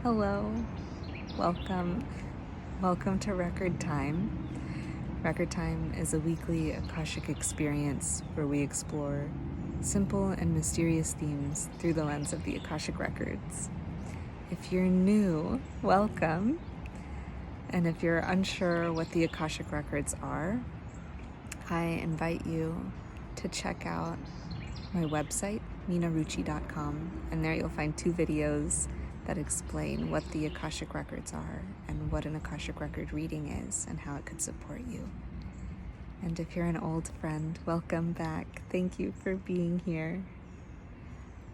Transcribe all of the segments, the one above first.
Hello, welcome. Welcome to Record Time. Record Time is a weekly Akashic experience where we explore simple and mysterious themes through the lens of the Akashic Records. If you're new, welcome. And if you're unsure what the Akashic Records are, I invite you to check out my website, minaruchi.com, and there you'll find 2 videos that explain what the Akashic Records are and what an Akashic Record reading is and how it could support you. And if you're an old friend, welcome back. Thank you for being here.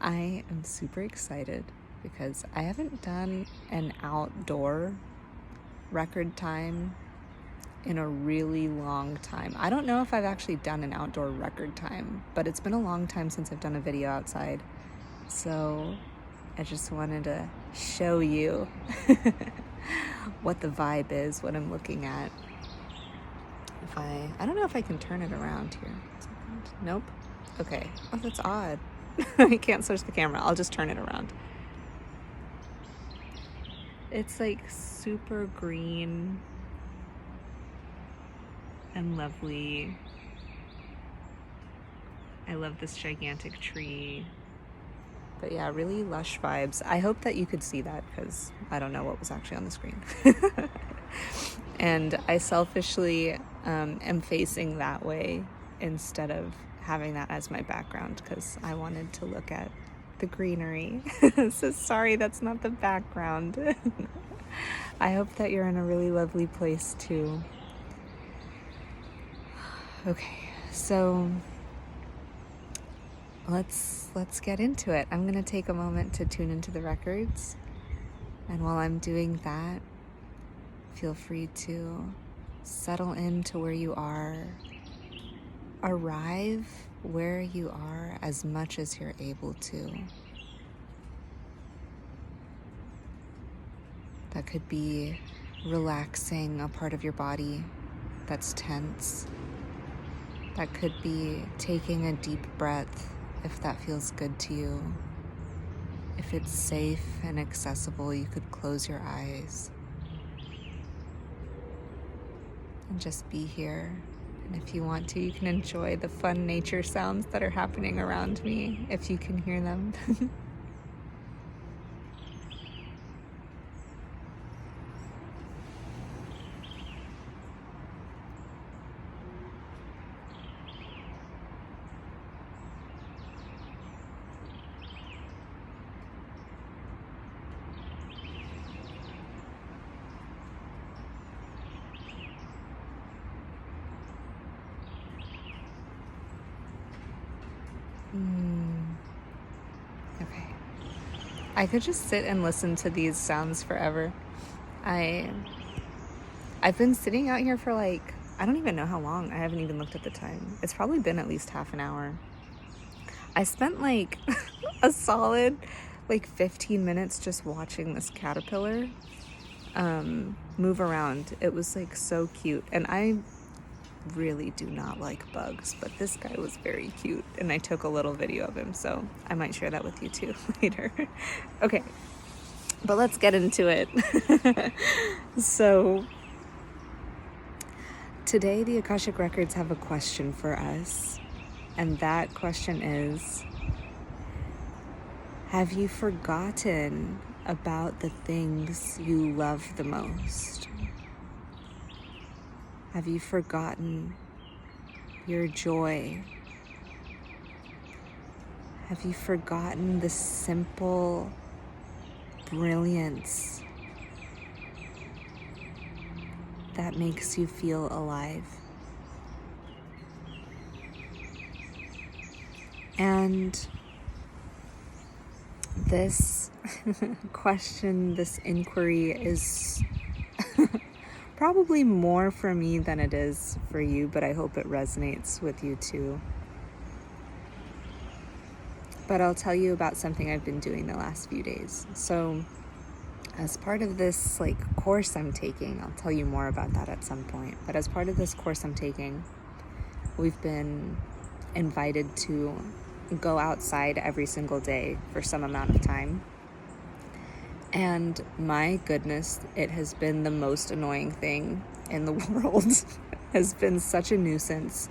I am super excited because I haven't done an outdoor record time in a really long time. I don't know if I've actually done an outdoor record time, but it's been a long time since I've done a video outside. So I just wanted to show you what the vibe is, what I'm looking at. I don't know if I can turn it around here. Nope. Okay. Oh, that's odd. I can't switch the camera. I'll just turn it around. It's like super green and lovely. I love this gigantic tree. But yeah, really lush vibes. I hope that you could see that because I don't know what was actually on the screen. And I selfishly am facing that way instead of having that as my background because I wanted to look at the greenery. So sorry, that's not the background. I hope that you're in a really lovely place too. Okay, so let's get into it. I'm gonna take a moment to tune into the records, and while I'm doing that, feel free to settle into where you are. Arrive where you are as much as you're able to. That could be relaxing a part of your body that's tense. That could be taking a deep breath if that feels good to you. If it's safe and accessible, you could close your eyes and just be here. And if you want to, you can enjoy the fun nature sounds that are happening around me, if you can hear them. Okay. I could just sit and listen to these sounds forever. I've been sitting out here for I don't even know how long. I haven't even looked at the time. It's probably been at least half an hour. I spent a solid 15 minutes just watching this caterpillar move around. It was so cute. And I really do not like bugs, but this guy was very cute and I took a little video of him, so I might share that with you too later. Okay, but let's get into it. So today the Akashic Records have a question for us, and that question is: have you forgotten about the things you love the most? Have you forgotten your joy? Have you forgotten the simple brilliance that makes you feel alive? And this question, this inquiry is probably more for me than it is for you, but I hope it resonates with you too. But I'll tell you about something I've been doing the last few days. So as part of this course I'm taking, I'll tell you more about that at some point, but as part of this course I'm taking, we've been invited to go outside every single day for some amount of time. And my goodness, it has been the most annoying thing in the world. Has been such a nuisance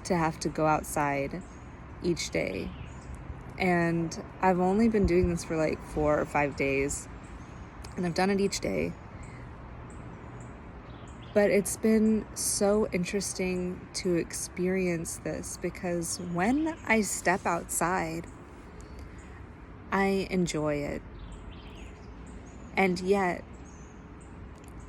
to have to go outside each day. And I've only been doing this for like 4 or 5 days, and I've done it each day. But it's been so interesting to experience this, because when I step outside, I enjoy it. And yet,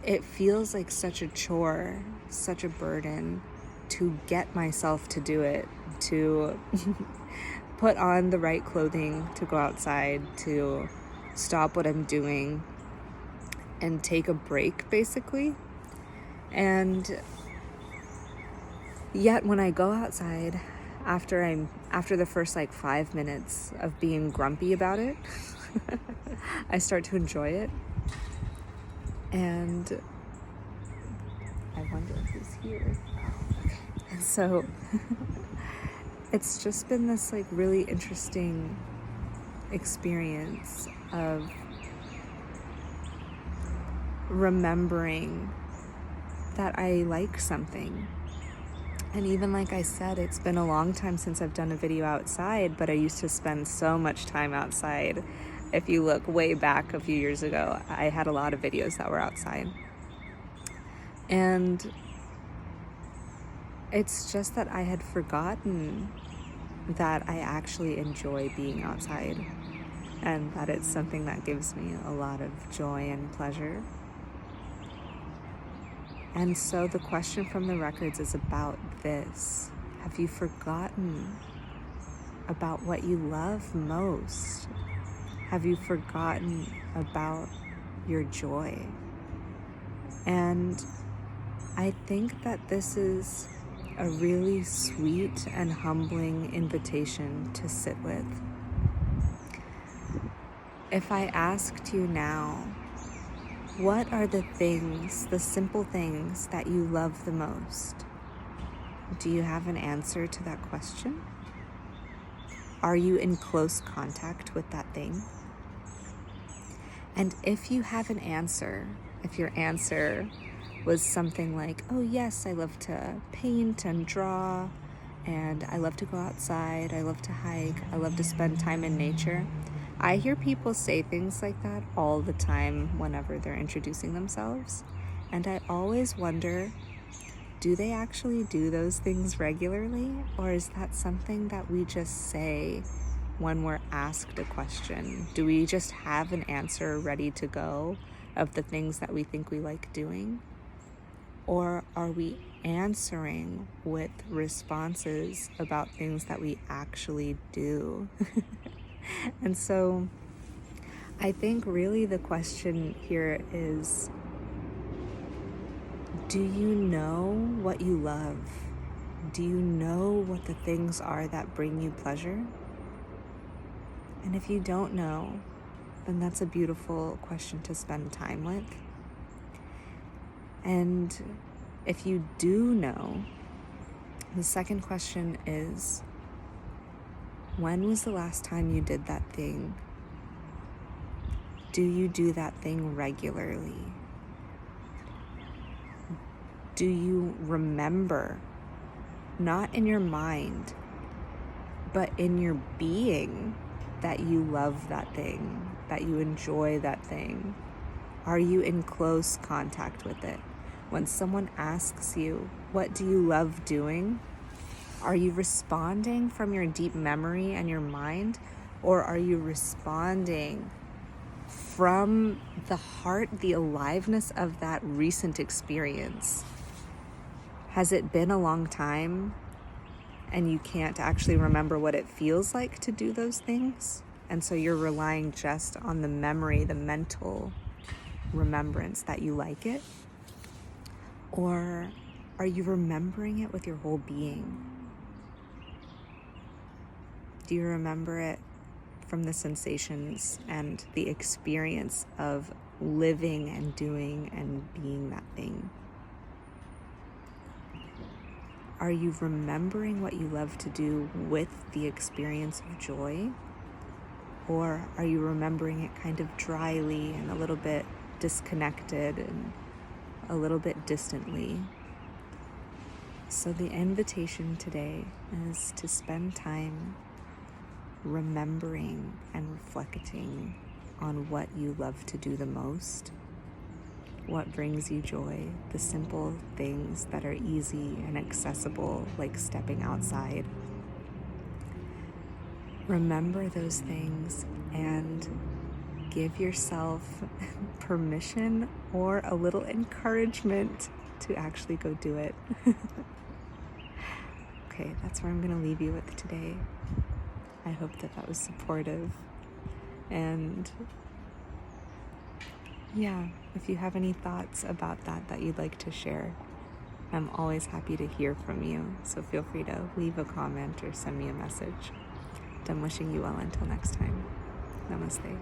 it feels like such a chore, such a burden to get myself to do it, to put on the right clothing to go outside, to stop what I'm doing and take a break, basically. And yet when I go outside, after the first like 5 minutes of being grumpy about it, I start to enjoy it. And I wonder if he's here. Okay. And so it's just been this like really interesting experience of remembering that I like something. And even like I said, it's been a long time since I've done a video outside, but I used to spend so much time outside. If you look way back a few years ago, I had a lot of videos that were outside. And it's just that I had forgotten that I actually enjoy being outside, and that it's something that gives me a lot of joy and pleasure. And so the question from the records is about this. Have you forgotten about what you love most? Have you forgotten about your joy? And I think that this is a really sweet and humbling invitation to sit with. If I asked you now, what are the things, the simple things that you love the most? Do you have an answer to that question? Are you in close contact with that thing? And if you have an answer, if your answer was something like, oh yes, I love to paint and draw, and I love to go outside, I love to hike, I love to spend time in nature. I hear people say things like that all the time whenever they're introducing themselves. And I always wonder, do they actually do those things regularly? Or is that something that we just say when we're asked a question? Do we just have an answer ready to go of the things that we think we like doing? Or are we answering with responses about things that we actually do? And so I think really the question here is, do you know what you love? Do you know what the things are that bring you pleasure? And if you don't know, then that's a beautiful question to spend time with. And if you do know, the second question is, when was the last time you did that thing? Do you do that thing regularly? Do you remember, not in your mind, but in your being, that you love that thing, that you enjoy that thing? Are you in close contact with it? When someone asks you, what do you love doing? Are you responding from your deep memory and your mind? Or are you responding from the heart, the aliveness of that recent experience? Has it been a long time and you can't actually remember what it feels like to do those things? And so you're relying just on the memory, the mental remembrance that you like it? Or are you remembering it with your whole being? Do you remember it from the sensations and the experience of living and doing and being that thing? Are you remembering what you love to do with the experience of joy? Or are you remembering it kind of dryly and a little bit disconnected and a little bit distantly? So the invitation today is to spend time remembering and reflecting on what you love to do the most, what brings you joy, the simple things that are easy and accessible, like stepping outside. Remember those things and give yourself permission or a little encouragement to actually go do it. Okay, that's where I'm going to leave you with today. I hope that was supportive. And yeah, if you have any thoughts about that you'd like to share, I'm always happy to hear from you. So feel free to leave a comment or send me a message. I'm wishing you well until next time. Namaste.